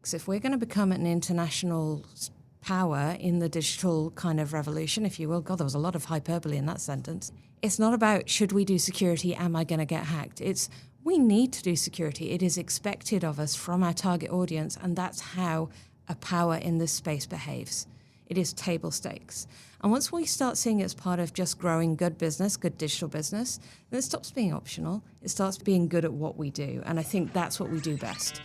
So if we're going to become an international power in the digital kind of revolution, if you will, God, there was a lot of hyperbole in that sentence. It's not about should we do security, am I going to get hacked? It's we need to do security. It is expected of us from our target audience, and that's how a power in this space behaves. It is table stakes. And once we start seeing it as part of just growing good business, good digital business, then it stops being optional. It starts being good at what we do. And I think that's what we do best.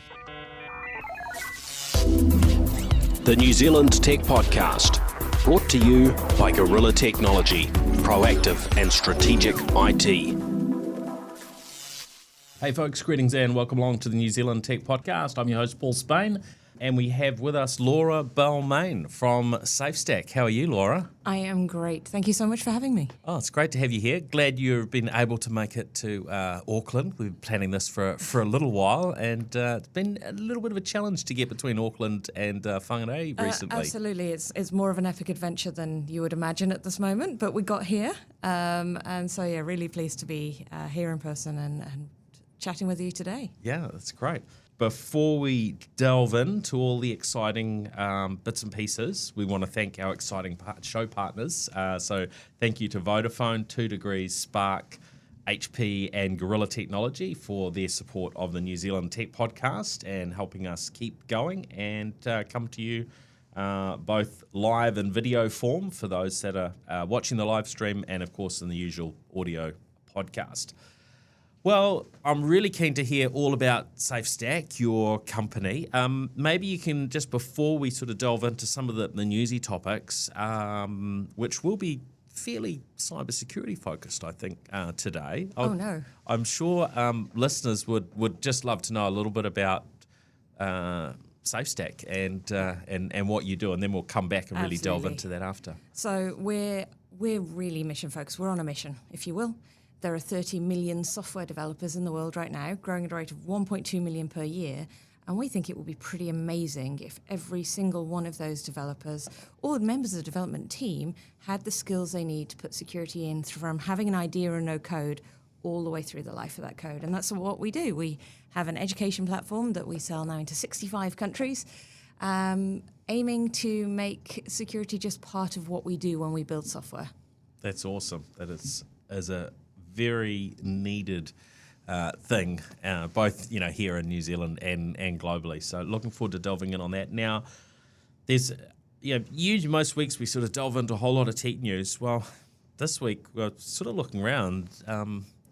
The New Zealand Tech Podcast, brought to you by Gorilla Technology, proactive and strategic IT. Hey folks, greetings and welcome along to the New Zealand Tech Podcast. I'm your host, Paul Spain, and we have with us Laura Balmain from SafeStack. How are you, Laura? I am great. Thank you so much for having me. Oh, it's great to have you here. Glad you've been able to make it to Auckland. We've been planning this for a little while, and it's been a little bit of a challenge to get between Auckland and Whangarei recently. Absolutely. It's more of an epic adventure than you would imagine at this moment, but we got here. And so, yeah, really pleased to be here in person and chatting with you today. Yeah, that's great. Before we delve into all the exciting bits and pieces, we want to thank our exciting show partners. So thank you to Vodafone, 2 Degrees, Spark, HP and Gorilla Technology for their support of the New Zealand Tech Podcast and helping us keep going and come to you both live and video form for those that are watching the live stream and, of course, in the usual audio podcast. Well, I'm really keen to hear all about SafeStack, your company. Maybe you can, just before we sort of delve into some of the newsy topics, which will be fairly cybersecurity focused, I think, today. I'm sure listeners would just love to know a little bit about SafeStack and what you do, and then we'll come back and really delve into that after. So we're really mission focused. We're on a mission, if you will. There are 30 million software developers in the world right now, growing at a rate of 1.2 million per year. And we think it would be pretty amazing if every single one of those developers or members of the development team had the skills they need to put security in from having an idea or no code all the way through the life of that code. And that's what we do. We have an education platform that we sell now into 65 countries, aiming to make security just part of what we do when we build software. That's awesome. That is a very needed thing, both here in New Zealand and globally. So looking forward to delving in on that. Now, there's usually most weeks we sort of delve into a whole lot of tech news. Well, this week we're sort of looking around.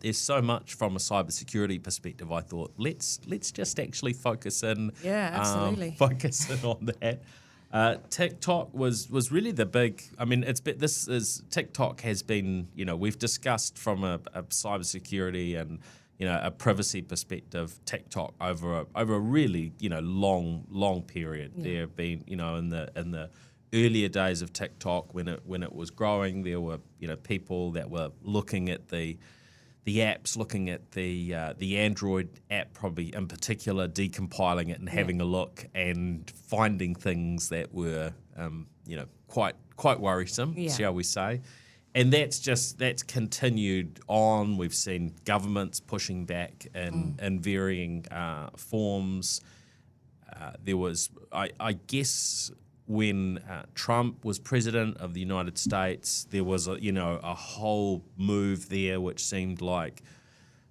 There's so much from a cybersecurity perspective. I thought let's just actually focus in. Yeah, absolutely. Focus in on that. TikTok was really the big. I mean, TikTok has been. We've discussed from a cybersecurity and a privacy perspective TikTok over a really long period. Yeah. There have been in the earlier days of TikTok when it was growing, there were people that were looking at the apps, looking at the Android app probably in particular, decompiling it and having a look and finding things that were quite worrisome, shall we say. And that's continued on. We've seen governments pushing back in varying forms. There was, I guess, when Trump was president of the United States, there was a whole move there which seemed like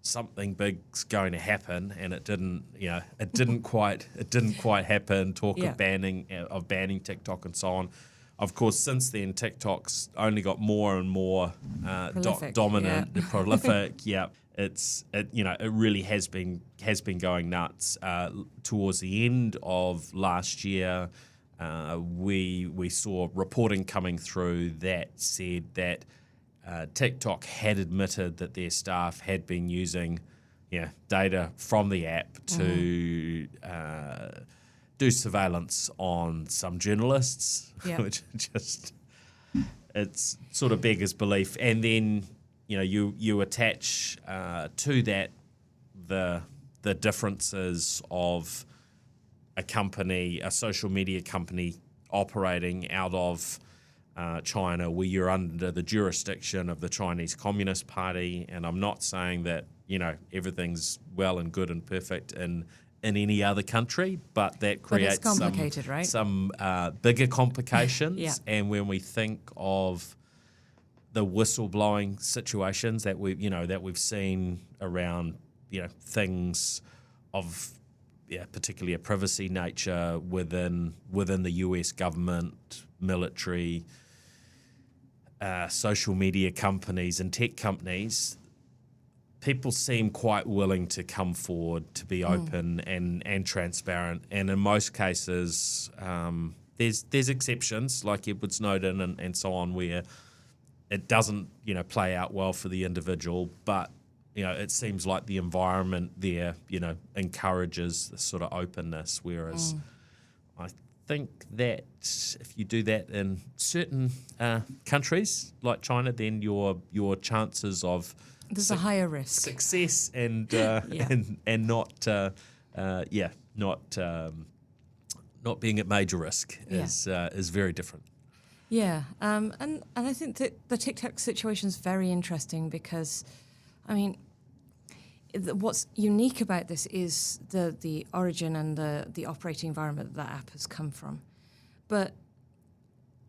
something big's going to happen, and it didn't. It didn't quite happen. Talk of banning TikTok and so on. Of course, since then, TikTok's only got more and more dominant, prolific. Yeah, it really has been going nuts. Towards the end of last year, we saw reporting coming through that said that TikTok had admitted that their staff had been using data from the app to do surveillance on some journalists, which just it's sort of beggars belief. And then you attach to that the differences of a social media company operating out of China, where you're under the jurisdiction of the Chinese Communist Party. And I'm not saying that everything's well and good and perfect in in any other country, but that creates complicated, right? some bigger complications. Yeah. And when we think of the whistleblowing situations that we've seen around, things of particularly a privacy nature within the US government, military, social media companies and tech companies, people seem quite willing to come forward to be open and transparent. And in most cases, there's exceptions like Edward Snowden and so on, where it doesn't play out well for the individual, but it seems like the environment there encourages this sort of openness, whereas I think that if you do that in certain countries like China, then your chances of there's a higher risk success and and not being at major risk is very different. Yeah, and I think that the TikTok situation is very interesting because, I mean, what's unique about this is the origin and the operating environment that app has come from. But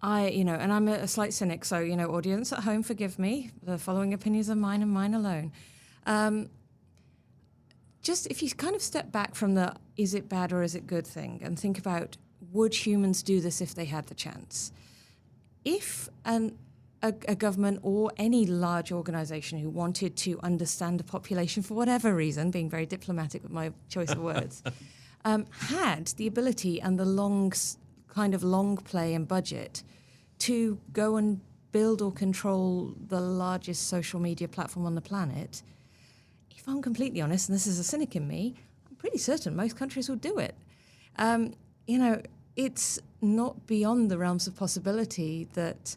and I'm a slight cynic, so, audience at home, forgive me. The following opinions are mine and mine alone. Just if you kind of step back from the is it bad or is it good thing and think about, would humans do this if they had the chance? If a government or any large organization who wanted to understand the population for whatever reason, being very diplomatic with my choice of words, had the ability and the long play and budget to go and build or control the largest social media platform on the planet, if I'm completely honest, and this is a cynic in me, I'm pretty certain most countries will do it. It's not beyond the realms of possibility that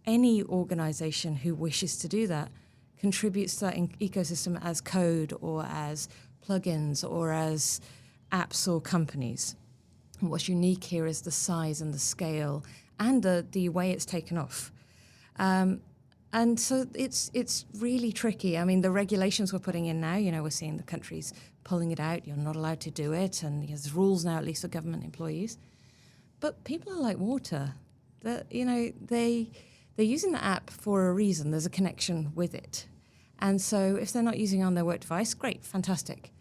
any organization who wishes to do that contributes to that ecosystem as code or as plugins or as apps or companies. And what's unique here is the size and the scale and the way it's taken off. And so it's really tricky. I mean, the regulations we're putting in now, we're seeing the countries pulling it out. You're not allowed to do it. And there's rules now, at least for government employees. But people are like water. They're using the app for a reason. There's a connection with it. And so if they're not using it on their work device, great, fantastic.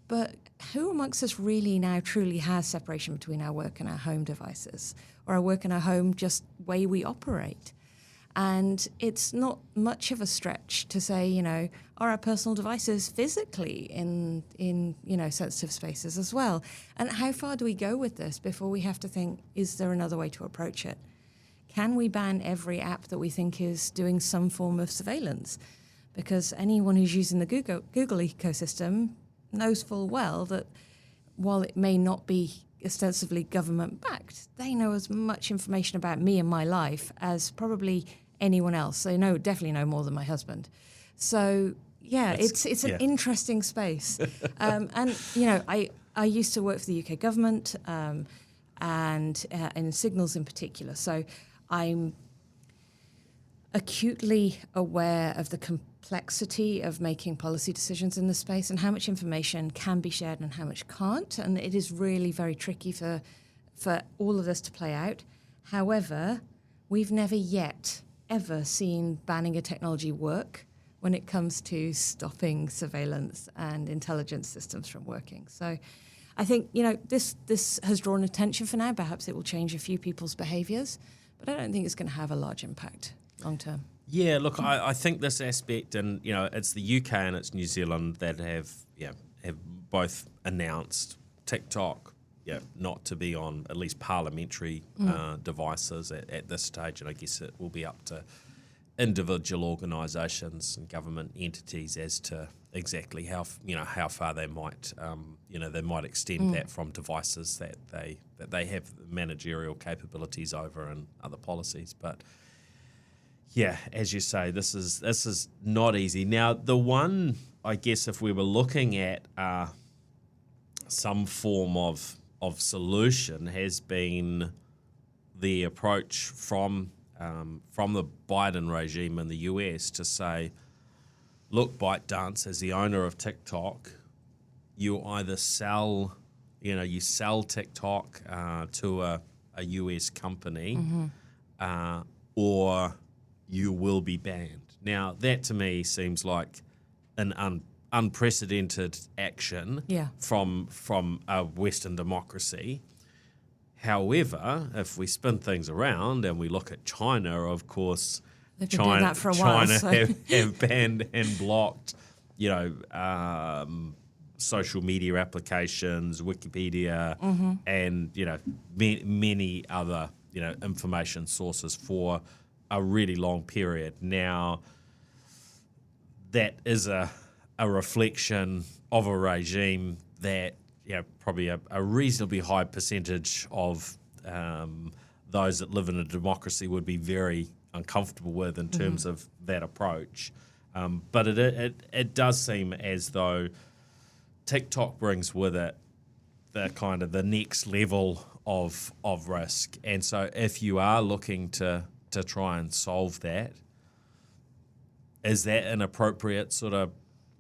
But who amongst us really now truly has separation between our work and our home devices, or our work and our home just way we operate? And it's not much of a stretch to say, are our personal devices physically in sensitive spaces as well? And how far do we go with this before we have to think, is there another way to approach it? Can we ban every app that we think is doing some form of surveillance? Because anyone who's using the Google ecosystem knows full well that while it may not be ostensibly government-backed, they know as much information about me and my life as probably anyone else. They definitely know more than my husband. So it's an interesting space. And I used to work for the UK government and in signals in particular. So I'm acutely aware of the complexity of making policy decisions in this space and how much information can be shared and how much can't. And it is really very tricky for all of this to play out. However, we've never yet ever seen banning a technology work when it comes to stopping surveillance and intelligence systems from working. So I think, this has drawn attention for now. Perhaps it will change a few people's behaviours, but I don't think it's going to have a large impact long term. Yeah, look, I think this aspect, and it's the UK and it's New Zealand that have both announced TikTok, not to be on at least parliamentary devices at this stage, and I guess it will be up to individual organisations and government entities as to exactly how far they might extend that from devices that they have managerial capabilities over and other policies, but. Yeah, as you say, this is not easy. Now, the one, I guess, if we were looking at some form of solution, has been the approach from the Biden regime in the US to say, look, ByteDance, as the owner of TikTok, you either sell, you sell TikTok to a US company, or you will be banned. Now, that to me seems like an unprecedented action from a Western democracy. However, if we spin things around and we look at China, of course, they've been doing that for a while, China have banned and blocked, social media applications, Wikipedia, and many other information sources for a really long period. Now, that is a reflection of a regime that probably a reasonably high percentage of those that live in a democracy would be very uncomfortable with in terms of that approach. But it does seem as though TikTok brings with it the next level of risk. And so if you are looking to try and solve that, is that an appropriate sort of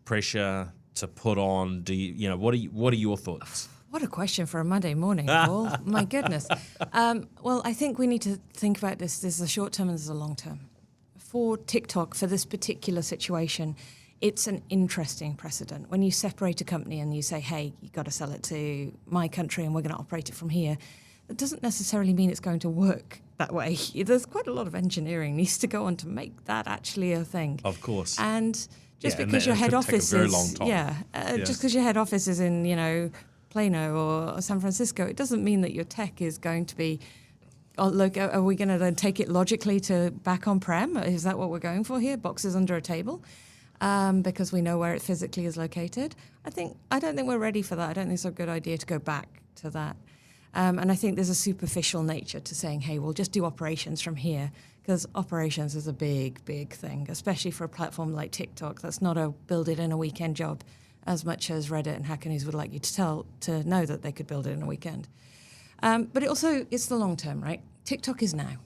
pressure to put on? Do you, what are your thoughts? What a question for a Monday morning, Paul. My goodness. Well, I think we need to think about this. There's a short term and there's a long term. For TikTok, for this particular situation, it's an interesting precedent. When you separate a company and you say, hey, you've got to sell it to my country and we're going to operate it from here, that doesn't necessarily mean it's going to work that way. There's quite a lot of engineering needs to go on to make that actually a thing. Of course. And just because your head office is just because your head office is in Plano or San Francisco, it doesn't mean that your tech is going to be. Oh, look, are we going to then take it logically to back on-prem? Is that what we're going for here? Boxes under a table? Because we know where it physically is located. I don't think we're ready for that. I don't think it's a good idea to go back to that. And I think there's a superficial nature to saying, hey, we'll just do operations from here, because operations is a big, big thing, especially for a platform like TikTok. That's not a build it in a weekend job, as much as Reddit and Hacker News would like you to know that they could build it in a weekend. But it's the long term, right? TikTok is now.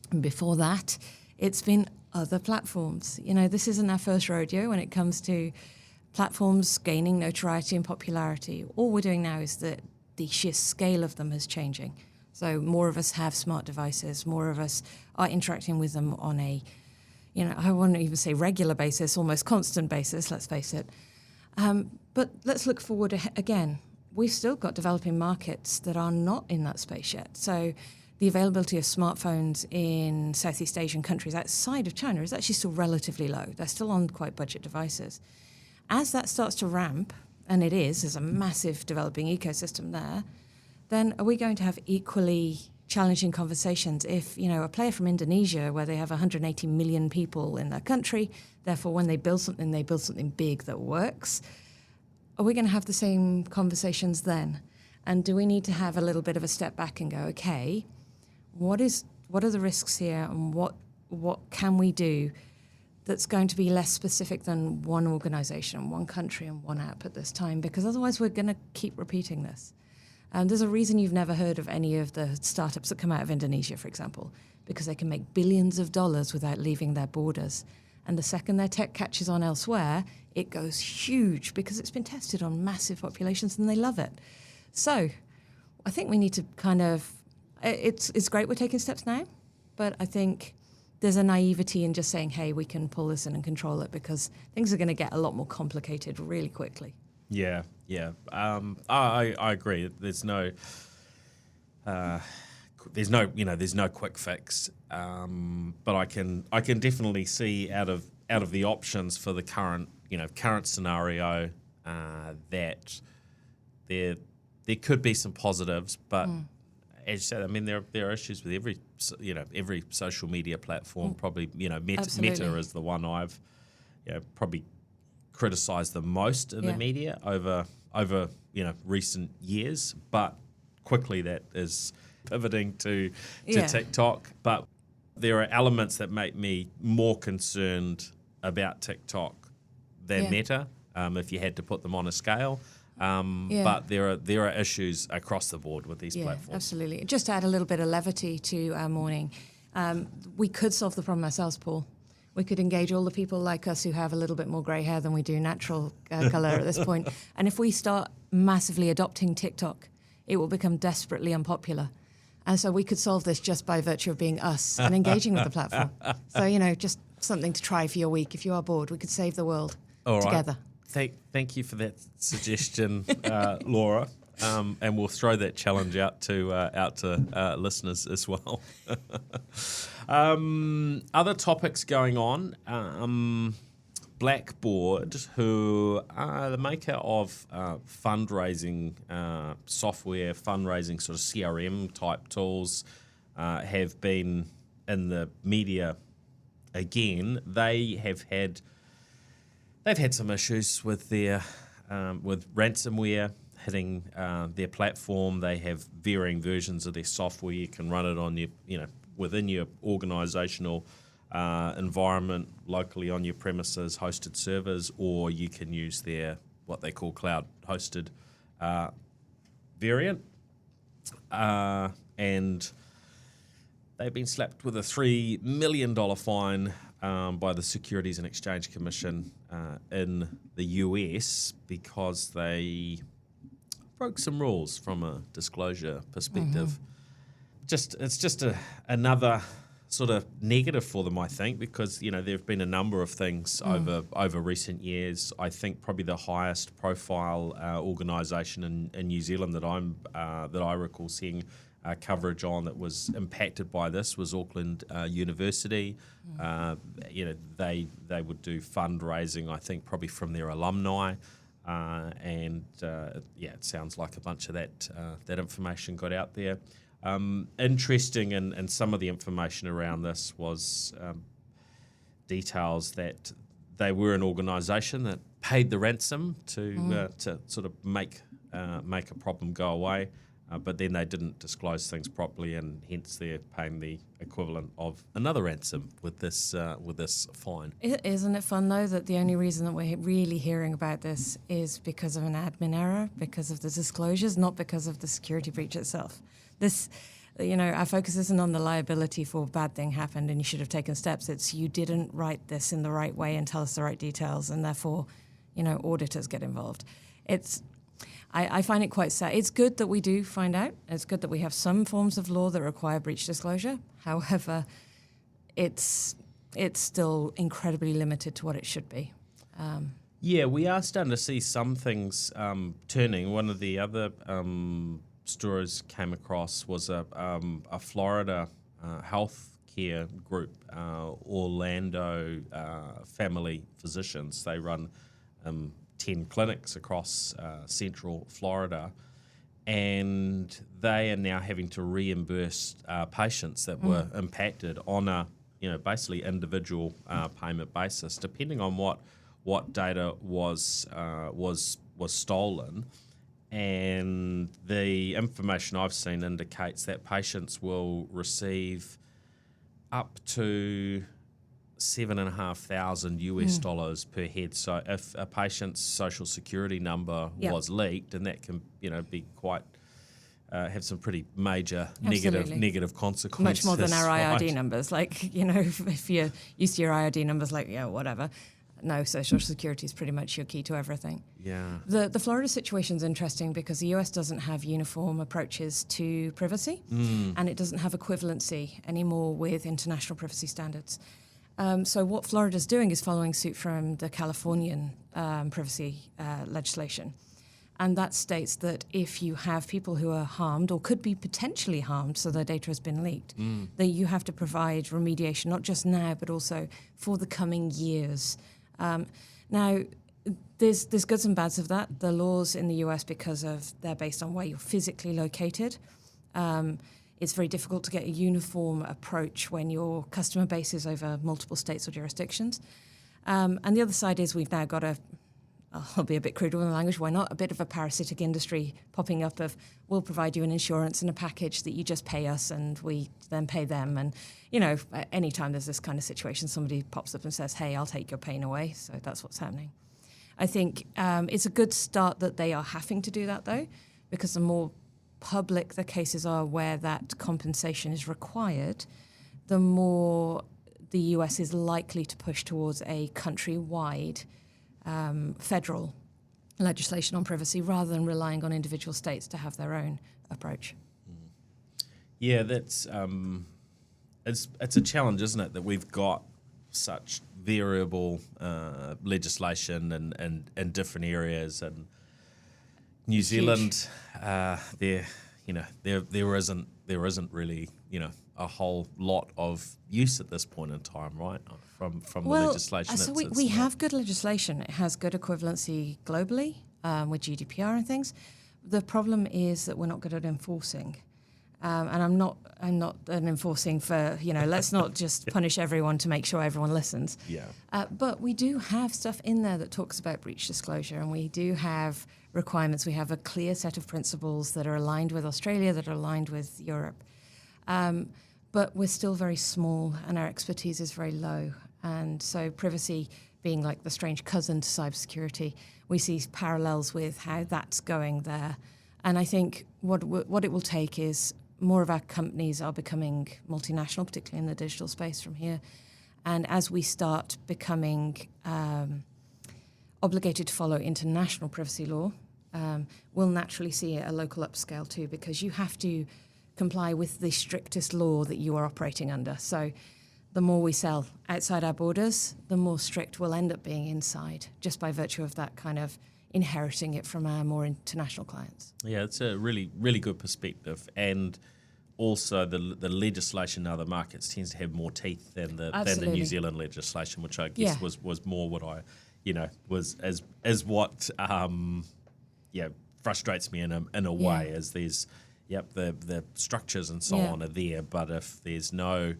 And before that, it's been other platforms. This isn't our first rodeo when it comes to platforms gaining notoriety and popularity. All we're doing now is that the sheer scale of them is changing. So more of us have smart devices, more of us are interacting with them on a, I wouldn't even say regular basis, almost constant basis, let's face it. But let's look forward again. We've still got developing markets that are not in that space yet. So the availability of smartphones in Southeast Asian countries outside of China is actually still relatively low. They're still on quite budget devices. As that starts to ramp, and there's a massive developing ecosystem there, then are we going to have equally challenging conversations if, a player from Indonesia, where they have 180 million people in their country, therefore when they build something big that works, are we going to have the same conversations then? And do we need to have a little bit of a step back and go, okay, what are the risks here, and what can we do that's going to be less specific than one organization, one country, and one app at this time? Because otherwise we're going to keep repeating this. There's a reason you've never heard of any of the startups that come out of Indonesia, for example, because they can make billions of dollars without leaving their borders. And the second their tech catches on elsewhere, it goes huge because it's been tested on massive populations and they love it. So I think we need to it's great we're taking steps now, but I think there's a naivety in just saying, hey, we can pull this in and control it, because things are going to get a lot more complicated really quickly. Yeah. I agree. There's no quick fix. But I can definitely see out of the options for the current scenario that there could be some positives, but as you said, I mean there are issues with every social media platform. Probably Meta is the one I've probably criticised the most in the media over recent years, but quickly that is pivoting to TikTok. But there are elements that make me more concerned about TikTok than Meta, if you had to put them on a scale. But there are issues across the board with these platforms. Absolutely. Just to add a little bit of levity to our morning, we could solve the problem ourselves, Paul. We could engage all the people like us who have a little bit more grey hair than we do natural colour at this point. And if we start massively adopting TikTok, it will become desperately unpopular. And so we could solve this just by virtue of being us and engaging with the platform. So, just something to try for your week. If you are bored, we could save the world together. Thank you for that suggestion, Laura. And we'll throw that challenge out to listeners as well. Other topics going on. Blackbaud, who are the maker of fundraising software, fundraising sort of CRM type tools, have been in the media again. They've had some issues with their with ransomware hitting their platform. They have varying versions of their software. You can run it on your within your organisational environment locally on your premises, hosted servers, or you can use their what they call cloud-hosted variant. And they've been slapped with a $3 million fine by the Securities and Exchange Commission in the US because they broke some rules from a disclosure perspective. It's just another sort of negative for them, I think, because there have been a number of things over recent years. I think probably the highest profile organisation in New Zealand that I recall seeing coverage on that was impacted by this was Auckland University. They would do fundraising, I think, probably from their alumni. It sounds like a bunch of that information got out there. Interesting, and some of the information around this was details that they were an organisation that paid the ransom to sort of make a problem go away, but then they didn't disclose things properly, and hence they're paying the equivalent of another ransom with this fine. Isn't it fun though that the only reason that we're really hearing about this is because of an admin error, because of the disclosures, not because of the security breach itself? This, our focus isn't on the liability for bad thing happened and you should have taken steps. It's you didn't write this in the right way and tell us the right details, and therefore, auditors get involved. I find it quite sad. It's good that we do find out. It's good that we have some forms of law that require breach disclosure. However, it's still incredibly limited to what it should be. We are starting to see some things turning. One of the other stories came across was a Florida healthcare group, Orlando Family Physicians. They run 10 clinics across central Florida, and they are now having to reimburse patients that were impacted on a basically individual payment basis, depending on what data was stolen. And the information I've seen indicates that patients will receive up to $7,500 US per head. So if a patient's social security number was leaked, and that can be quite have some pretty major negative consequences. Much more than our IRD numbers. Like if you're used to your IRD numbers, whatever. No, social security is pretty much your key to everything. Yeah. The Florida situation is interesting because the US doesn't have uniform approaches to privacy, and it doesn't have equivalency anymore with international privacy standards. So what Florida's doing is following suit from the Californian privacy legislation. And that states that if you have people who are harmed or could be potentially harmed, so their data has been leaked, that you have to provide remediation, not just now, but also for the coming years. Now, there's goods and bads of that. The laws in the US, because they're based on where you're physically located, it's very difficult to get a uniform approach when your customer base is over multiple states or jurisdictions. And the other side is we've now got I'll be a bit crude with the language, why not? A bit of a parasitic industry popping up of we'll provide you an insurance and a package that you just pay us and we then pay them. And, anytime there's this kind of situation, somebody pops up and says, hey, I'll take your pain away. So that's what's happening. I think it's a good start that they are having to do that, though, because the more public the cases are where that compensation is required, the more the US is likely to push towards a countrywide federal legislation on privacy rather than relying on individual states to have their own approach. Yeah, that's it's a challenge, isn't it, that we've got such variable legislation and different areas, and New Zealand, there isn't really a whole lot of use at this point in time, right? From the legislation. So we have good legislation. It has good equivalency globally with GDPR and things. The problem is that we're not good at enforcing. And I'm not an enforcing for, let's not just punish everyone to make sure everyone listens. Yeah. But we do have stuff in there that talks about breach disclosure, and we do have requirements. We have a clear set of principles that are aligned with Australia, that are aligned with Europe. But we're still very small and our expertise is very low. And so privacy being like the strange cousin to cybersecurity, we see parallels with how that's going there. And I think what it will take is more of our companies are becoming multinational, particularly in the digital space from here. And as we start becoming obligated to follow international privacy law, we'll naturally see a local upscale too, because you have to comply with the strictest law that you are operating under. So the more we sell outside our borders, the more strict we'll end up being inside, just by virtue of that kind of inheriting it from our more international clients. Yeah, it's a really, really good perspective. And also the legislation in other markets tends to have more teeth than the New Zealand legislation, which I guess was more what I, was as what frustrates me in a way, as there's the structures and so on are there, but if there's no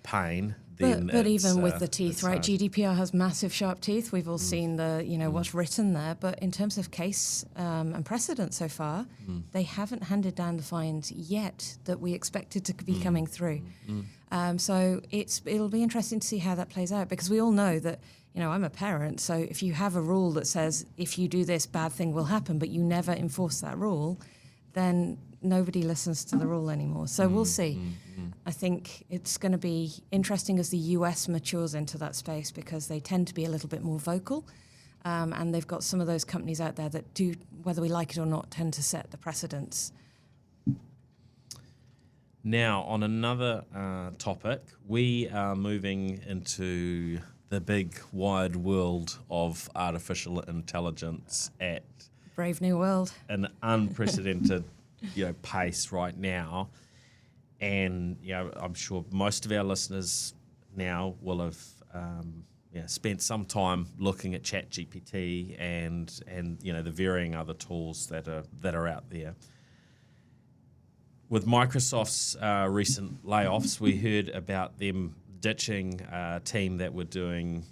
pain, then but even with the teeth, right? GDPR has massive sharp teeth. We've all seen the what's written there, but in terms of case and precedent so far, they haven't handed down the fines yet that we expected to be coming through. So it'll be interesting to see how that plays out, because we all know that I'm a parent, so if you have a rule that says if you do this, bad thing will happen, but you never enforce that rule, then nobody listens to the rule anymore. So we'll see. I think it's going to be interesting as the US matures into that space, because they tend to be a little bit more vocal, and they've got some of those companies out there that do, whether we like it or not, tend to set the precedents. Now, on another topic, we are moving into the big wide world of artificial intelligence at Brave new world. An unprecedented pace right now. And I'm sure most of our listeners now will have spent some time looking at ChatGPT and the varying other tools that are out there. With Microsoft's recent layoffs, we heard about them ditching a team that were doing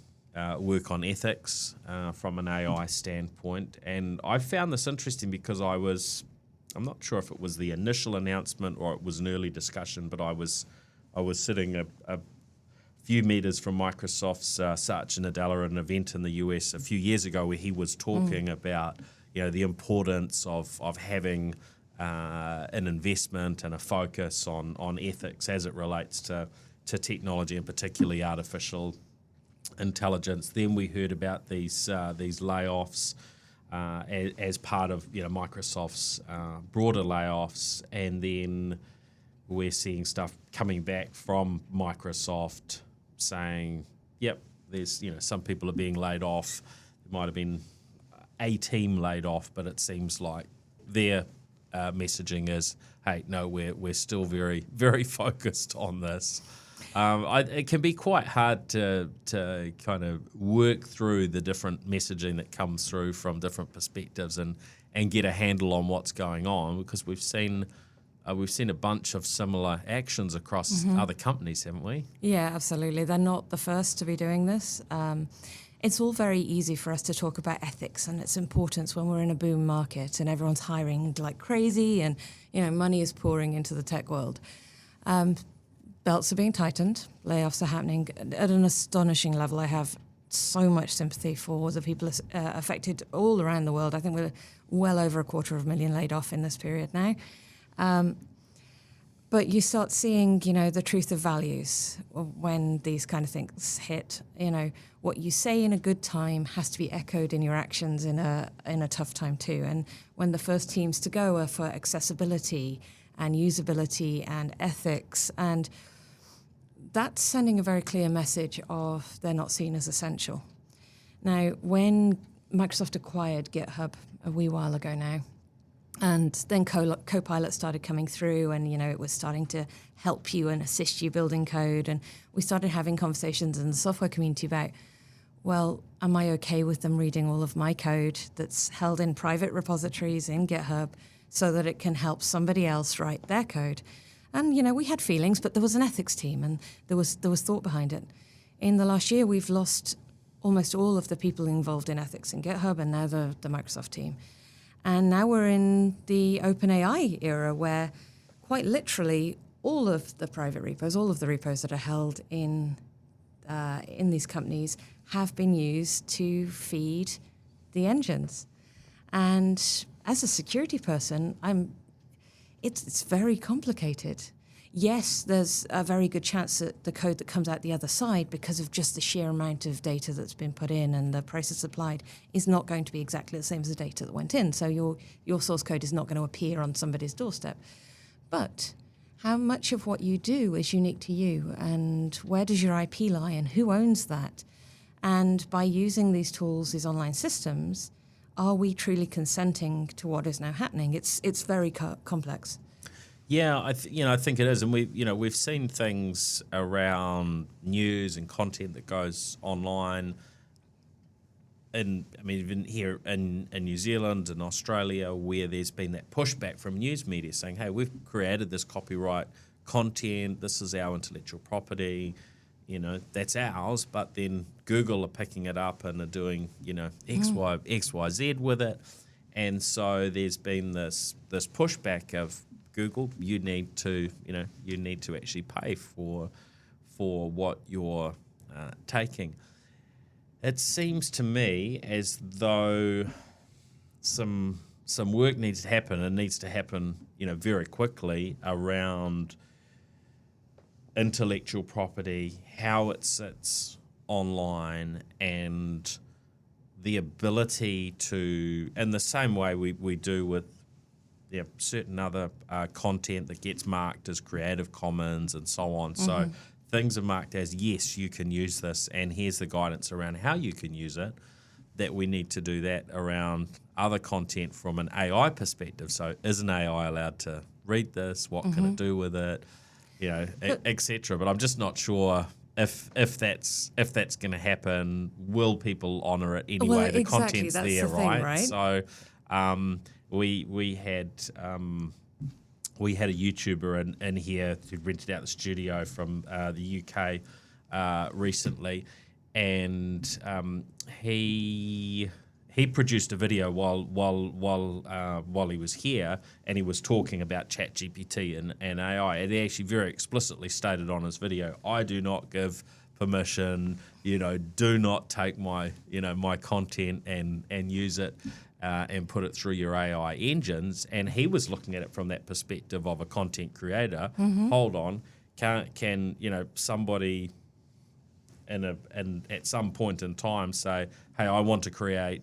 work on ethics from an AI standpoint. And I found this interesting because I'm not sure if it was the initial announcement or it was an early discussion, but I was sitting a few meters from Microsoft's Satya Nadella at an event in the US a few years ago, where he was talking about the importance of having an investment and a focus on ethics as it relates to technology, and particularly artificial intelligence. Then we heard about these layoffs as part of Microsoft's broader layoffs, and then we're seeing stuff coming back from Microsoft saying, "Yep, there's some people are being laid off. There might have been a team laid off, but it seems like their messaging is, hey, no, we're still very, very focused on this." It can be quite hard to kind of work through the different messaging that comes through from different perspectives and get a handle on what's going on, because we've seen a bunch of similar actions across other companies, haven't we? Yeah, absolutely. They're not the first to be doing this. It's all very easy for us to talk about ethics and its importance when we're in a boom market and everyone's hiring like crazy and money is pouring into the tech world. Belts are being tightened, layoffs are happening at an astonishing level. I have so much sympathy for the people affected all around the world. I think we're well over 250,000 laid off in this period now. But you start seeing, the truth of values when these kind of things hit. What you say in a good time has to be echoed in your actions in a tough time too. And when the first teams to go are for accessibility and usability and ethics, and that's sending a very clear message of they're not seen as essential. Now, when Microsoft acquired GitHub a wee while ago now, and then Copilot started coming through, and it was starting to help you and assist you building code, and we started having conversations in the software community about, well, am I okay with them reading all of my code that's held in private repositories in GitHub so that it can help somebody else write their code? And we had feelings, but there was an ethics team, and there was thought behind it. In the last year, we've lost almost all of the people involved in ethics in GitHub, and now the Microsoft team. And now we're in the OpenAI era, where quite literally all of the private repos, all of the repos that are held in these companies have been used to feed the engines. And as a security person, it's very complicated. Yes, there's a very good chance that the code that comes out the other side, because of just the sheer amount of data that's been put in and the process applied, is not going to be exactly the same as the data that went in. So your source code is not going to appear on somebody's doorstep. But how much of what you do is unique to you, and where does your IP lie, and who owns that? And by using these tools, these online systems, are we truly consenting to what is now happening? It's very complex. Yeah, I think it is, and we've seen things around news and content that goes online, and even here in New Zealand and Australia, where there's been that pushback from news media saying, "Hey, we've created this copyright content. This is our intellectual property. That's ours." But then Google are picking it up and are doing X, Y, Z with it, and so there's been this pushback of, Google, you need to actually pay for what you're taking. It seems to me as though some work needs to happen, and needs to happen, very quickly, around intellectual property, how it sits online, and the ability to, in the same way we do with certain other content that gets marked as Creative Commons and so on. Mm-hmm. So things are marked as, yes, you can use this, and here's the guidance around how you can use it, that we need to do that around other content from an AI perspective. So is an AI allowed to read this? What can it do with it? Etc. But I'm just not sure if that's going to happen. Will people honour it anyway? Well, the exactly, content's that's there, the thing, right? So we had a YouTuber in here who rented out the studio from the UK recently, and he produced a video while he was here, and he was talking about ChatGPT and AI, and he actually very explicitly stated on his video, "I do not give permission, do not take my my content and use it and put it through your AI engines." And he was looking at it from that perspective of a content creator. Mm-hmm. Hold on, can somebody at some point in time say, "Hey, I want to create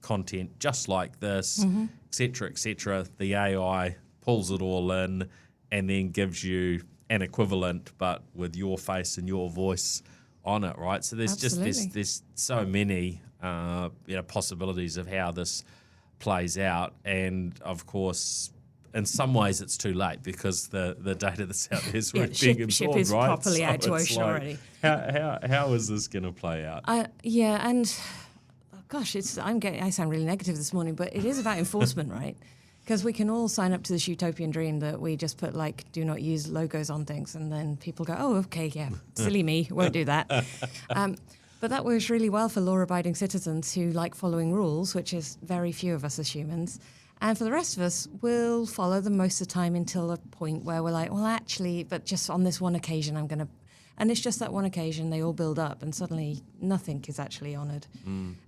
content just like this," et cetera, the AI pulls it all in and then gives you an equivalent, but with your face and your voice on it, right? So there's there's so many possibilities of how this plays out, and of course, in some ways, it's too late because the data that's out there is being absorbed, ship is right? properly out to ocean already. How is this going to play out? And gosh, I sound really negative this morning, but it is about enforcement, right? Because we can all sign up to this utopian dream that we just put do not use logos on things, and then people go, "Oh, okay, yeah, silly me, won't do that." But that works really well for law-abiding citizens who like following rules, which is very few of us as humans. And for the rest of us, we'll follow them most of the time until a point where we're like, well, actually, but just on this one occasion, I'm going to... And it's just that one occasion, they all build up, and suddenly nothing is actually honoured.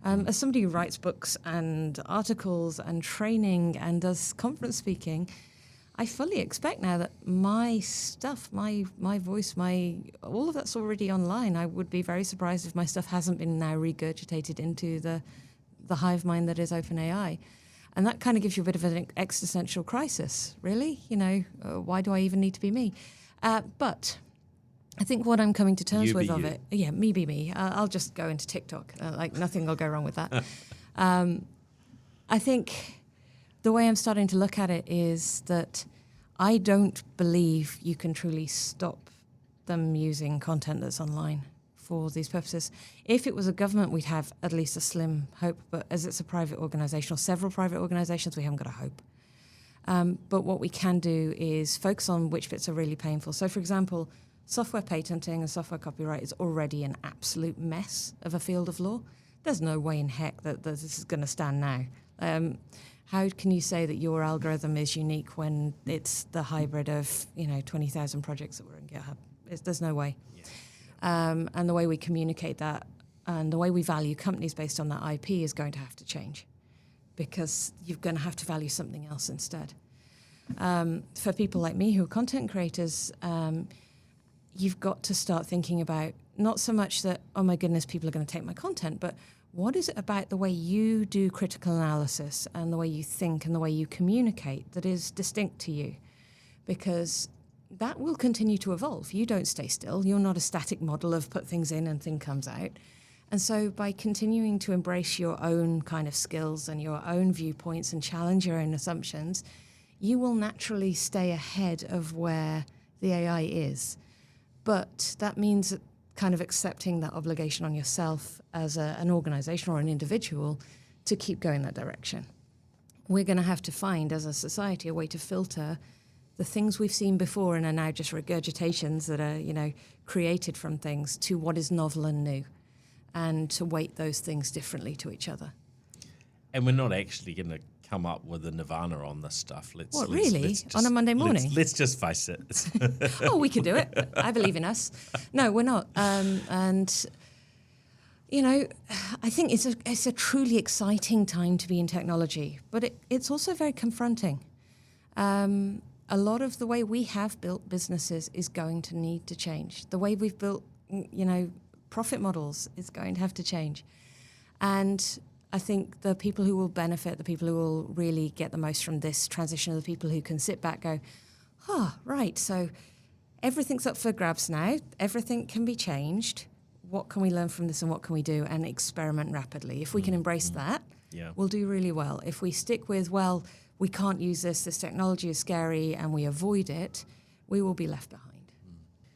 As somebody who writes books and articles and training and does conference speaking, I fully expect now that my stuff, my voice, all of that's already online. I would be very surprised if my stuff hasn't been now regurgitated into the hive mind that is OpenAI. And that kind of gives you a bit of an existential crisis, really. Why do I even need to be me? But I think what I'm coming to terms with of it, me be me. I'll just go into TikTok. Nothing will go wrong with that. I think the way I'm starting to look at it is that I don't believe you can truly stop them using content that's online for these purposes. If it was a government, we'd have at least a slim hope. But as it's a private organisation or several private organisations, we haven't got a hope. But what we can do is focus on which bits are really painful. So, for example, software patenting and software copyright is already an absolute mess of a field of law. There's no way in heck that this is going to stand now. How can you say that your algorithm is unique when it's the hybrid of 20,000 projects that were in GitHub? There's no way. And the way we communicate that and the way we value companies based on that IP is going to have to change, because you're going to have to value something else instead. For people like me who are content creators, you've got to start thinking about not so much that, oh my goodness, people are going to take my content, but what is it about the way you do critical analysis and the way you think and the way you communicate that is distinct to you? Because that will continue to evolve. You don't stay still. You're not a static model of put things in and thing comes out. And so by continuing to embrace your own kind of skills and your own viewpoints and challenge your own assumptions, you will naturally stay ahead of where the AI is. But that means kind of accepting that obligation on yourself as an organization or an individual to keep going that direction. We're going to have to find, as a society, a way to filter the things we've seen before and are now just regurgitations that are, created from things to what is novel and new, and to weight those things differently to each other. And we're not actually going to come up with a nirvana on this stuff. On a Monday morning? Let's just face it. Oh, we could do it. I believe in us. No, we're not. And I think it's a truly exciting time to be in technology, but it's also very confronting. A lot of the way we have built businesses is going to need to change. The way we've built, profit models is going to have to change. And I think the people who will benefit, the people who will really get the most from this transition are the people who can sit back and go, right, so everything's up for grabs now. Everything can be changed. What can we learn from this and what can we do? And experiment rapidly. If we can embrace that, we'll do really well. If we stick with, we can't use this technology is scary, and we avoid it, we will be left behind.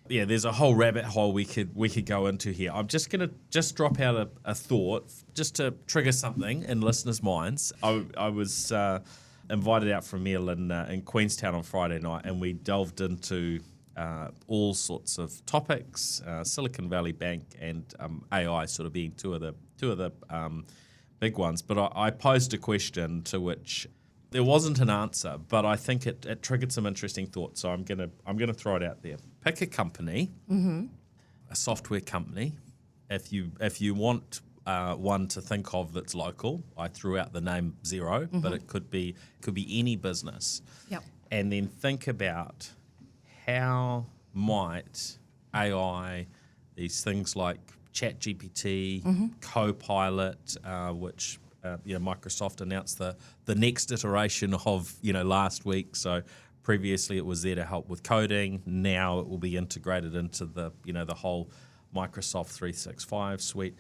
Yeah, there's a whole rabbit hole we could go into here. I'm just going to drop out a thought just to trigger something in listeners' minds. I was invited out for a meal in Queenstown on Friday night, and we delved into all sorts of topics, Silicon Valley Bank and AI sort of being two of the big ones. But I posed a question to which there wasn't an answer, but I think it triggered some interesting thoughts. So I'm gonna throw it out there. Pick a company, a software company. If you want one to think of that's local, I threw out the name Xero, but it could be any business. Yep. And then think about how might AI, these things like ChatGPT, Copilot, which Microsoft announced the next iteration of last week. So previously it was there to help with coding. Now it will be integrated into the the whole Microsoft 365 suite.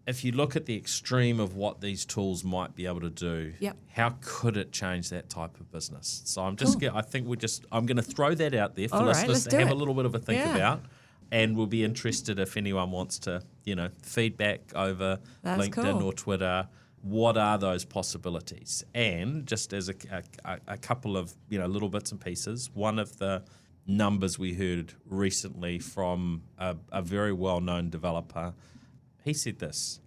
If you look at the extreme of what these tools might be able to do, how could it change that type of business? So I'm going to throw that out there for listeners to have a little bit of a think about. And we'll be interested if anyone wants to, feedback over LinkedIn or Twitter. What are those possibilities? And just as a couple of little bits and pieces, one of the numbers we heard recently from a very well-known developer, he said this: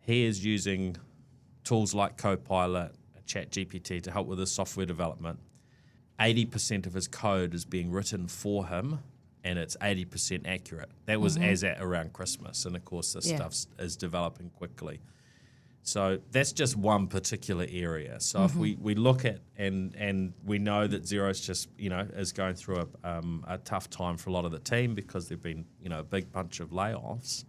he is using tools like Copilot, ChatGPT to help with his software development. 80% of his code is being written for him, and it's 80% accurate. That was as at around Christmas, and of course this stuff is developing quickly. So that's just one particular area. So if we look at and we know that Xero's just is going through a tough time for a lot of the team because there've been a big bunch of layoffs.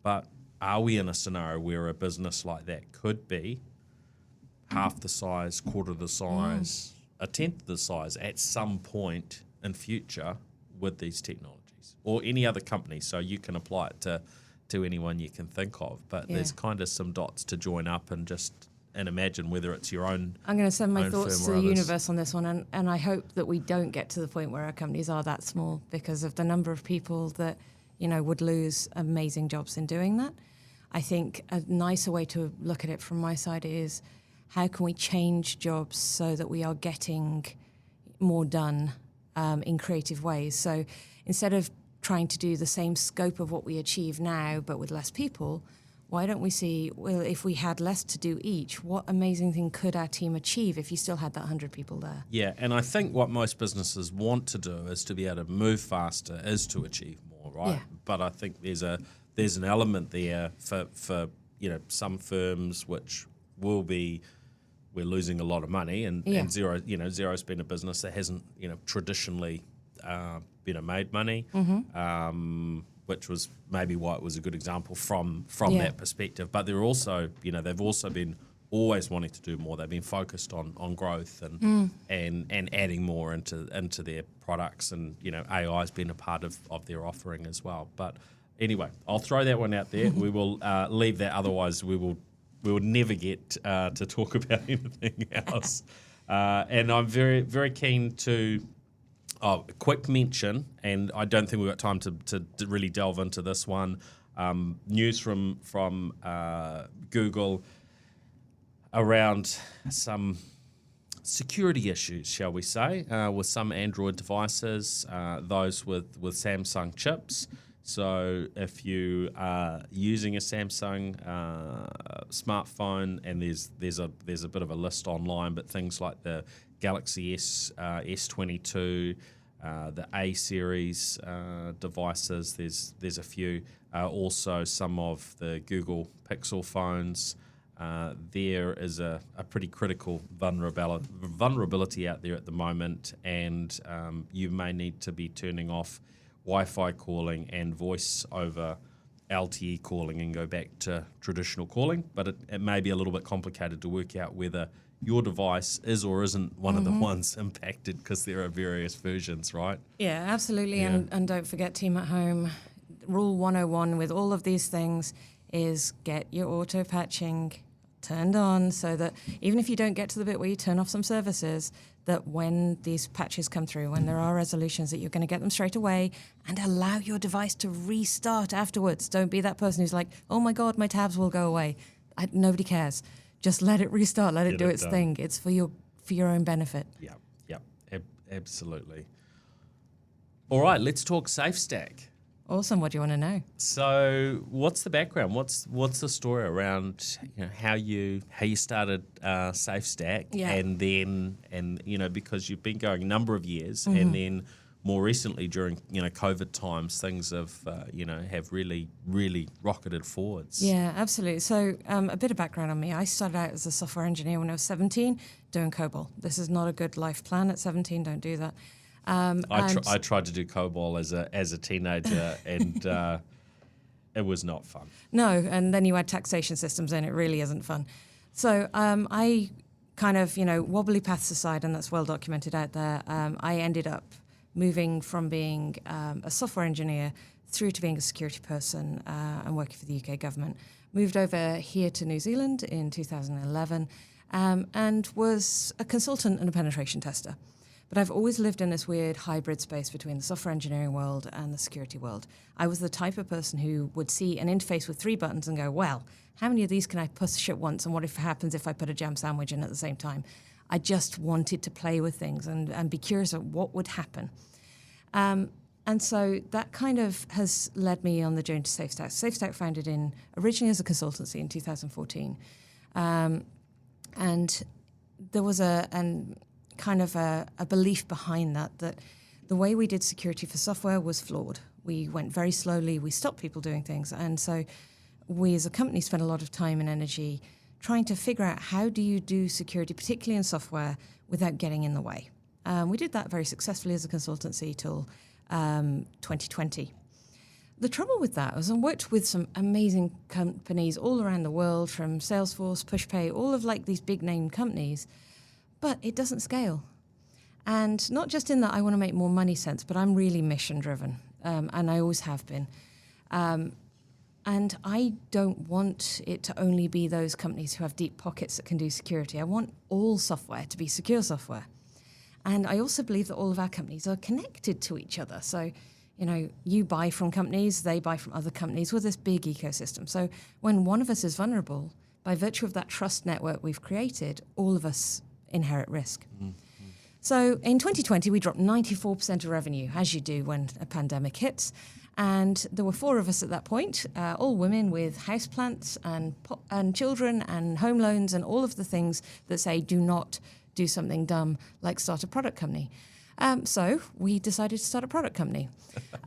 But are we in a scenario where a business like that could be half the size, quarter the size, a tenth the size at some point in future with these technologies or any other company? So you can apply it to anyone you can think of, but there's kind of some dots to join up and imagine whether it's your own. I'm going to send my thoughts to the others. universe on this one, and I hope that we don't get to the point where our companies are that small because of the number of people that would lose amazing jobs in doing that. I think a nicer way to look at it from my side is how can we change jobs so that we are getting more done in creative ways. So instead of trying to do the same scope of what we achieve now but with less people, why don't we see, well, if we had less to do each, what amazing thing could our team achieve if you still had that 100 people there? Yeah, and I think what most businesses want to do is to be able to move faster, is to achieve more, right? Yeah. But I think there's an element there for some firms which will be, we're losing a lot of money, and Xero's been a business that hasn't traditionally made money, which was maybe why it was a good example from that perspective. But they're also they've also been always wanting to do more. They've been focused on growth and adding more into their products, and AI has been a part of their offering as well. But anyway, I'll throw that one out there. We will leave that, otherwise we will never get to talk about anything else. And I'm very, very keen to a quick mention, and I don't think we've got time to really delve into this one. News from Google around some security issues, shall we say, with some Android devices, those with Samsung chips. So if you are using a Samsung smartphone, and there's a bit of a list online, but things like the Galaxy S22, the A series devices, there's a few. Also some of the Google Pixel phones. There is a pretty critical vulnerability out there at the moment, and you may need to be turning off Wi-Fi calling and voice over LTE calling and go back to traditional calling. But it may be a little bit complicated to work out whether your device is or isn't one of the ones impacted, because there are various versions, right? Yeah, absolutely. Yeah. And don't forget, team at home, rule 101 with all of these things is get your auto patching turned on, so that even if you don't get to the bit where you turn off some services, that when these patches come through, when there are resolutions, that you're going to get them straight away, and allow your device to restart afterwards. Don't be that person who's like, oh my God, my tabs will go away. Nobody cares. Just let it restart. Let it do its thing. It's for your own benefit. Yeah, absolutely. All right, let's talk SafeStack. Awesome. What do you want to know? So, what's the background? What's the story around how you started SafeStack, and because you've been going a number of years, and then more recently during COVID times, things have have really rocketed forwards. Yeah, absolutely. So a bit of background on me. I started out as a software engineer when I was 17 doing COBOL. This is not a good life plan at 17. Don't do that. I tried to do COBOL as a teenager, and it was not fun. No, and then you add taxation systems in, it really isn't fun. So I kind of, wobbly paths aside, and that's well documented out there, I ended up moving from being a software engineer through to being a security person and working for the UK government. Moved over here to New Zealand in 2011 and was a consultant and a penetration tester. But I've always lived in this weird hybrid space between the software engineering world and the security world. I was the type of person who would see an interface with 3 buttons and go, well, how many of these can I push at once, and what happens if I put a jam sandwich in at the same time? I just wanted to play with things and be curious of what would happen. And so that kind of has led me on the journey to SafeStack. SafeStack founded originally as a consultancy in 2014. And there was a belief behind that the way we did security for software was flawed. We went very slowly. We stopped people doing things. And so we as a company spent a lot of time and energy trying to figure out how do you do security, particularly in software, without getting in the way. We did that very successfully as a consultancy till 2020. The trouble with that was I worked with some amazing companies all around the world, from Salesforce, PushPay, all of like these big name companies, but it doesn't scale. And not just in that I want to make more money sense, but I'm really mission driven, and I always have been. And I don't want it to only be those companies who have deep pockets that can do security. I want all software to be secure software. And I also believe that all of our companies are connected to each other. So, you buy from companies, they buy from other companies. We're this big ecosystem. So when one of us is vulnerable, by virtue of that trust network we've created, all of us inherit risk. Mm-hmm. So in 2020, we dropped 94% of revenue, as you do when a pandemic hits. And there were 4 of us at that point, all women with houseplants and children and home loans and all of the things that say do not do something dumb like start a product company. So we decided to start a product company.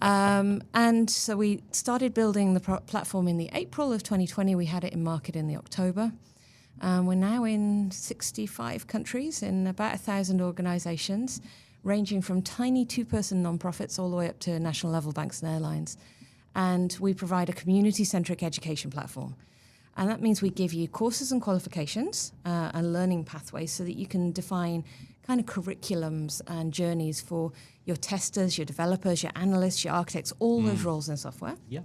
And so we started building the platform in the April of 2020. We had it in market in the October. We're now in 65 countries in about 1,000 organizations, ranging from tiny 2-person nonprofits all the way up to national level banks and airlines. And we provide a community-centric education platform. And that means we give you courses and qualifications and learning pathways so that you can define kind of curriculums and journeys for your testers, your developers, your analysts, your architects, all those roles in software. Yeah.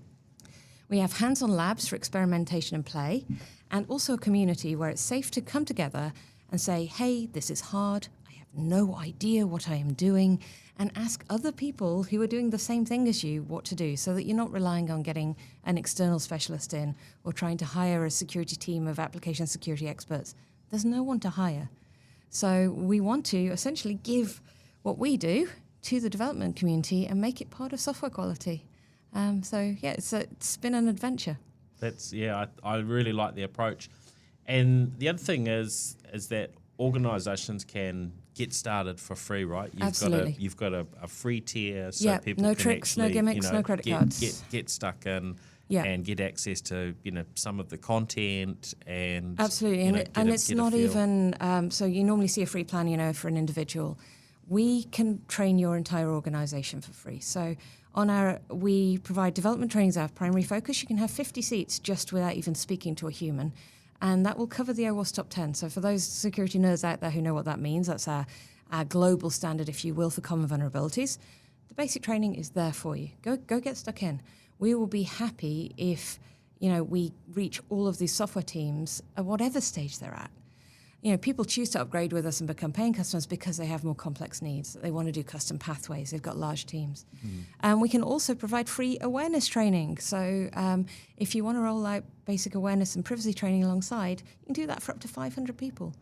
We have hands-on labs for experimentation and play, and also a community where it's safe to come together and say, hey, this is hard, I have no idea what I am doing, and ask other people who are doing the same thing as you what to do, so that you're not relying on getting an external specialist in or trying to hire a security team of application security experts. There's no one to hire. So we want to essentially give what we do to the development community and make it part of software quality. It's been an adventure. I really like the approach. And the other thing is that organizations can get started for free, right? Absolutely. You've got a free tier, so people no can tricks, actually, no gimmicks, no credit cards. Get stuck in and get access to some of the content and absolutely. And it's not even so you normally see a free plan, for an individual. We can train your entire organization for free. So we provide development trainings, our primary focus. You can have 50 seats just without even speaking to a human. And that will cover the OWASP top 10. So for those security nerds out there who know what that means, that's our global standard, if you will, for common vulnerabilities. The basic training is there for you. Go get stuck in. We will be happy if, we reach all of these software teams at whatever stage they're at. People choose to upgrade with us and become paying customers because they have more complex needs. They want to do custom pathways. They've got large teams. And we can also provide free awareness training. So if you want to roll out basic awareness and privacy training alongside, you can do that for up to 500 people.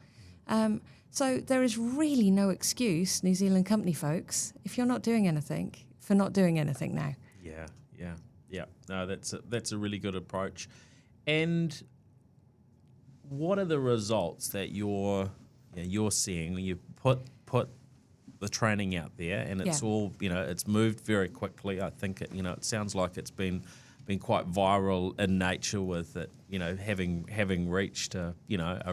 So there is really no excuse, New Zealand company folks, if you're not doing anything, for not doing anything now. Yeah. No, that's a really good approach. And what are the results that you're seeing when you put the training out there, and it's all it's moved very quickly? I think it sounds like it's been quite viral in nature with it having reached a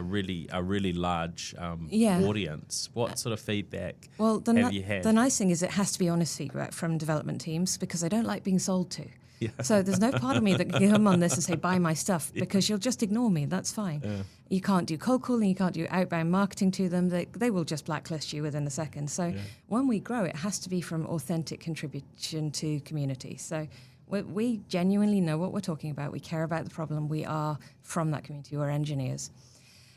really large audience. What sort of feedback have you had? The nice thing is it has to be honest feedback from development teams, because I don't like being sold to. Yeah. So there's no part of me that can come on this and say, buy my stuff, because you'll just ignore me. That's fine. Yeah. You can't do cold calling. You can't do outbound marketing to them. They will just blacklist you within a second. So when we grow, it has to be from authentic contribution to community. So we genuinely know what we're talking about. We care about the problem. We are from that community. We're engineers.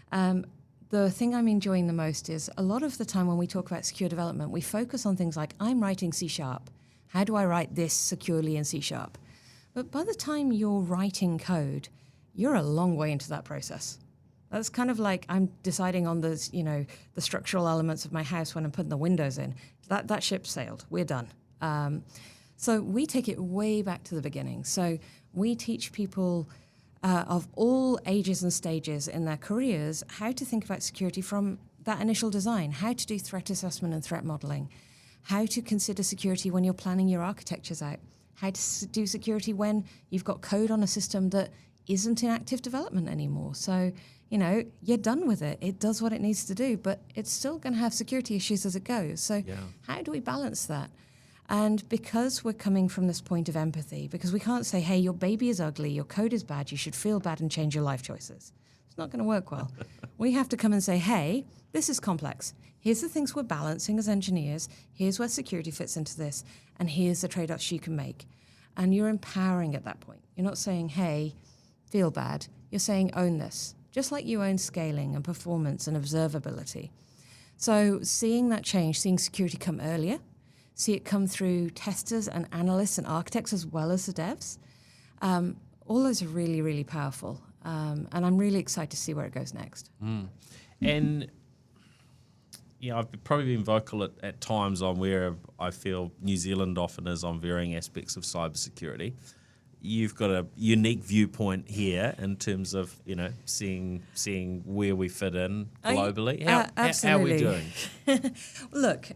The thing I'm enjoying the most is a lot of the time when we talk about secure development, we focus on things like, I'm writing C#. How do I write this securely in C#? But by the time you're writing code, you're a long way into that process. That's kind of like I'm deciding on the structural elements of my house when I'm putting the windows in. That ship sailed. We're done. So we take it way back to the beginning. So we teach people of all ages and stages in their careers how to think about security from that initial design, how to do threat assessment and threat modeling, how to consider security when you're planning your architectures out, how to do security when you've got code on a system that isn't in active development anymore. So, you're done with it. It does what it needs to do, but it's still going to have security issues as it goes. So how do we balance that? And because we're coming from this point of empathy, because we can't say, hey, your baby is ugly, your code is bad, you should feel bad and change your life choices. It's not going to work well. We have to come and say, hey, this is complex. Here's the things we're balancing as engineers. Here's where security fits into this. And here's the trade-offs you can make. And you're empowering at that point. You're not saying, hey, feel bad. You're saying, own this. Just like you own scaling and performance and observability. So seeing that change, seeing security come earlier, see it come through testers and analysts and architects as well as the devs, all those are really, really powerful. And I'm really excited to see where it goes next. And I've probably been vocal at times on where I feel New Zealand often is on varying aspects of cybersecurity. You've got a unique viewpoint here in terms of seeing where we fit in globally. How are we doing? Look,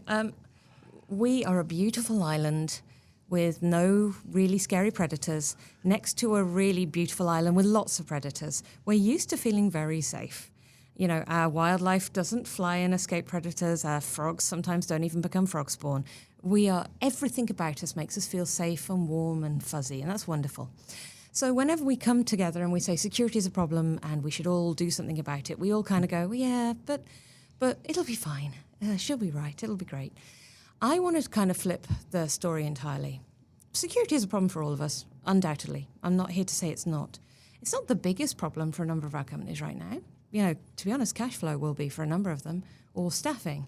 we are a beautiful island with no really scary predators next to a really beautiful island with lots of predators. We're used to feeling very safe. Our wildlife doesn't fly and escape predators. Our frogs sometimes don't even become frog spawn. Everything about us makes us feel safe and warm and fuzzy, and that's wonderful. So whenever we come together and we say security is a problem and we should all do something about it, we all kind of go, well, yeah, but it'll be fine. She'll be right. It'll be great. I want to kind of flip the story entirely. Security is a problem for all of us, undoubtedly. I'm not here to say it's not. It's not the biggest problem for a number of our companies right now. To be honest, cash flow will be for a number of them, or staffing.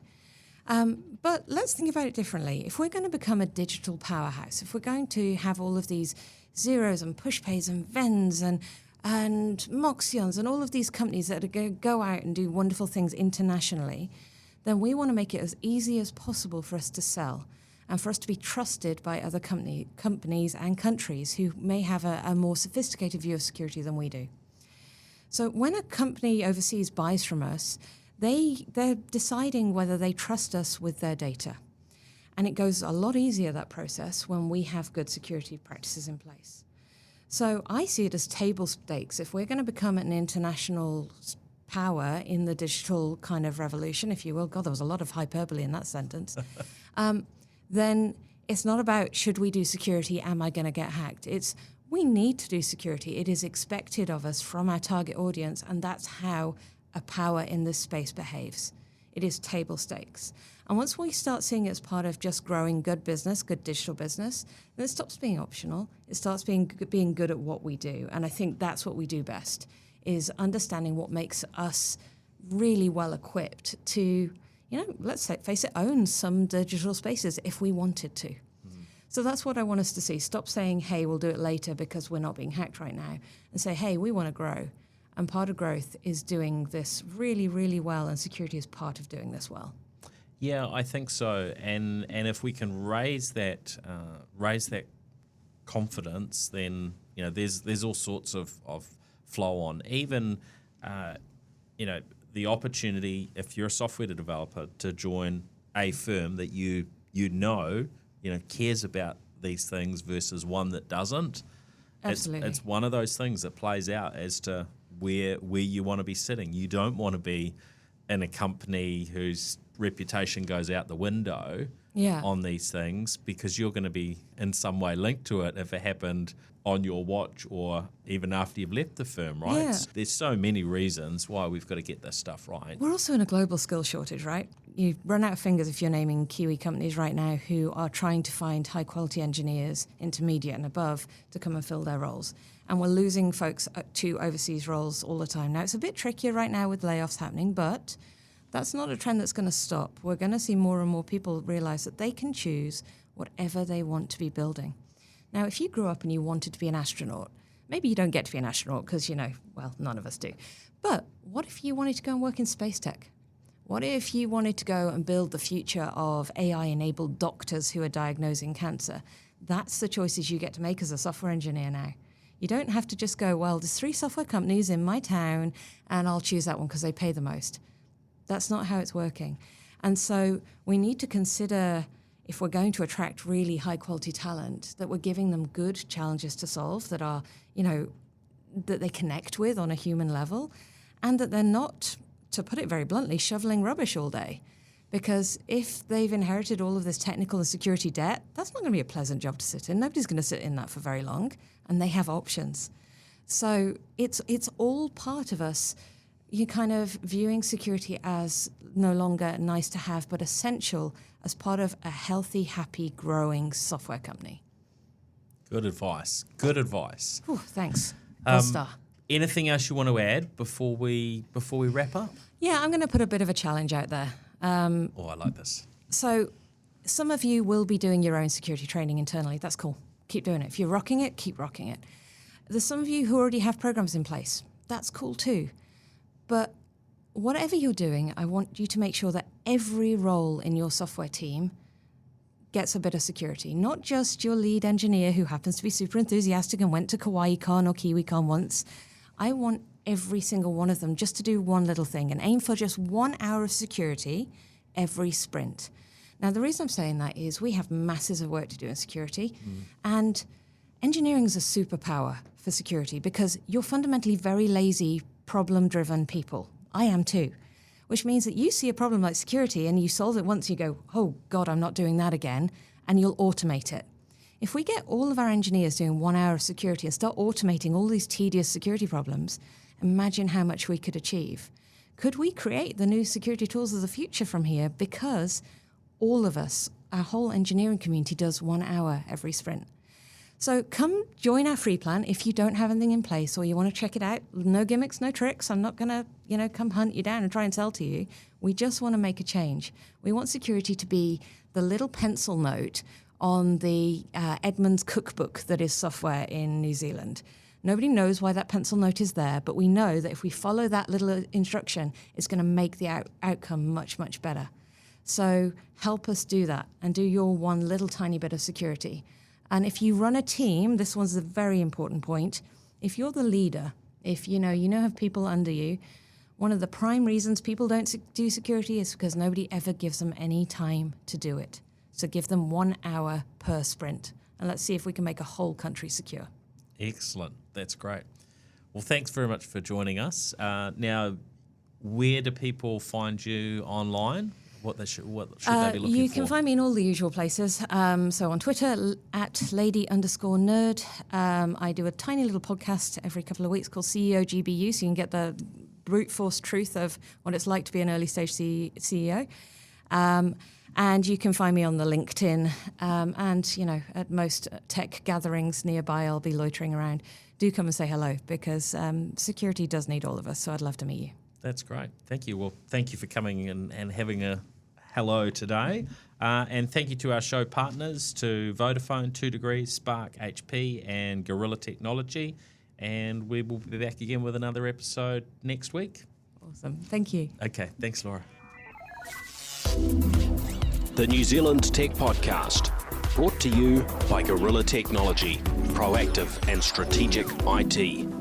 But let's think about it differently. If we're going to become a digital powerhouse, if we're going to have all of these Zeros and PushPays and Vens and Moxions and all of these companies that are going to go out and do wonderful things internationally, then we want to make it as easy as possible for us to sell and for us to be trusted by other companies and countries who may have a more sophisticated view of security than we do. So when a company overseas buys from us, they're deciding whether they trust us with their data. And it goes a lot easier, that process, when we have good security practices in place. So I see it as table stakes. If we're going to become an international power in the digital kind of revolution, if you will, God, there was a lot of hyperbole in that sentence, then it's not about should we do security, am I going to get hacked? It's we need to do security. It is expected of us from our target audience, and that's how a power in this space behaves. It is table stakes. And once we start seeing it as part of just growing good business, good digital business, then it stops being optional. It starts being good at what we do. And I think that's what we do best, is understanding what makes us really well equipped to, let's face it, own some digital spaces if we wanted to. So that's what I want us to see. Stop saying, hey, we'll do it later because we're not being hacked right now, and say, hey, we want to grow. And part of growth is doing this really, really well, and security is part of doing this well. Yeah, I think so. And if we can raise that confidence, then there's all sorts of flow on. Even the opportunity, if you're a software developer, to join a firm that you cares about these things versus one that doesn't. Absolutely. It's one of those things that plays out as to where you want to be sitting. You don't want to be in a company whose reputation goes out the window on these things, because you're going to be in some way linked to it if it happened on your watch or even after you've left the firm, right? Yeah. There's so many reasons why we've got to get this stuff right. We're also in a global skill shortage, right? You run out of fingers if you're naming Kiwi companies right now who are trying to find high-quality engineers, intermediate and above, to come and fill their roles. And we're losing folks to overseas roles all the time. Now, it's a bit trickier right now with layoffs happening, but that's not a trend that's going to stop. We're going to see more and more people realize that they can choose whatever they want to be building. Now, if you grew up and you wanted to be an astronaut, maybe you don't get to be an astronaut because, none of us do. But what if you wanted to go and work in space tech? What if you wanted to go and build the future of AI-enabled doctors who are diagnosing cancer? That's the choices you get to make as a software engineer now. You don't have to just go, well, there's 3 software companies in my town, and I'll choose that one because they pay the most. That's not how it's working. And so we need to consider, if we're going to attract really high-quality talent, that we're giving them good challenges to solve that are, that they connect with on a human level, and that they're not, to put it very bluntly, shoveling rubbish all day. Because if they've inherited all of this technical and security debt, that's not going to be a pleasant job to sit in. Nobody's going to sit in that for very long, and they have options. So it's all part of us. You're kind of viewing security as no longer nice to have, but essential as part of a healthy, happy, growing software company. Good advice. Good advice. Ooh, thanks. Gold star. Anything else you want to add before we wrap up? Yeah, I'm going to put a bit of a challenge out there. I like this. So some of you will be doing your own security training internally. That's cool. Keep doing it. If you're rocking it, keep rocking it. There's some of you who already have programs in place. That's cool too. But whatever you're doing, I want you to make sure that every role in your software team gets a bit of security. Not just your lead engineer who happens to be super enthusiastic and went to KawaiiCon or KiwiCon once. I want every single one of them just to do one little thing and aim for just 1 hour of security every sprint. Now, the reason I'm saying that is we have masses of work to do in security, and engineering is a superpower for security because you're fundamentally very lazy, problem-driven people. I am too, which means that you see a problem like security and you solve it once, you go, oh God, I'm not doing that again, and you'll automate it. If we get all of our engineers doing 1 hour of security and start automating all these tedious security problems, imagine how much we could achieve. Could we create the new security tools of the future from here? Because all of us, our whole engineering community, does 1 hour every sprint. So come join our free plan if you don't have anything in place or you want to check it out. No gimmicks, no tricks. I'm not going to, come hunt you down and try and sell to you. We just want to make a change. We want security to be the little pencil note on the Edmunds cookbook that is software in New Zealand. Nobody knows why that pencil note is there, but we know that if we follow that little instruction, it's going to make the outcome much, much better. So help us do that and do your one little tiny bit of security. And if you run a team, this one's a very important point. If you're the leader, if you have people under you, one of the prime reasons people don't do security is because nobody ever gives them any time to do it. So give them 1 hour per sprint, and let's see if we can make a whole country secure. Excellent. That's great. Well, thanks very much for joining us. Now, where do people find you online? What should they be looking for? You can find me in all the usual places. So on Twitter, @lady_nerd. I do a tiny little podcast every couple of weeks called CEO GBU, so you can get the brute force truth of what it's like to be an early stage CEO. And you can find me on the LinkedIn. And, at most tech gatherings nearby, I'll be loitering around. Do come and say hello because security does need all of us, so I'd love to meet you. That's great. Thank you. Well, thank you for coming and having a hello today. And thank you to our show partners, to Vodafone, 2 Degrees, Spark, HP, and Gorilla Technology. And we will be back again with another episode next week. Awesome. Thank you. Okay. Thanks, Laura. The New Zealand Tech Podcast, brought to you by Gorilla Technology, proactive and strategic IT.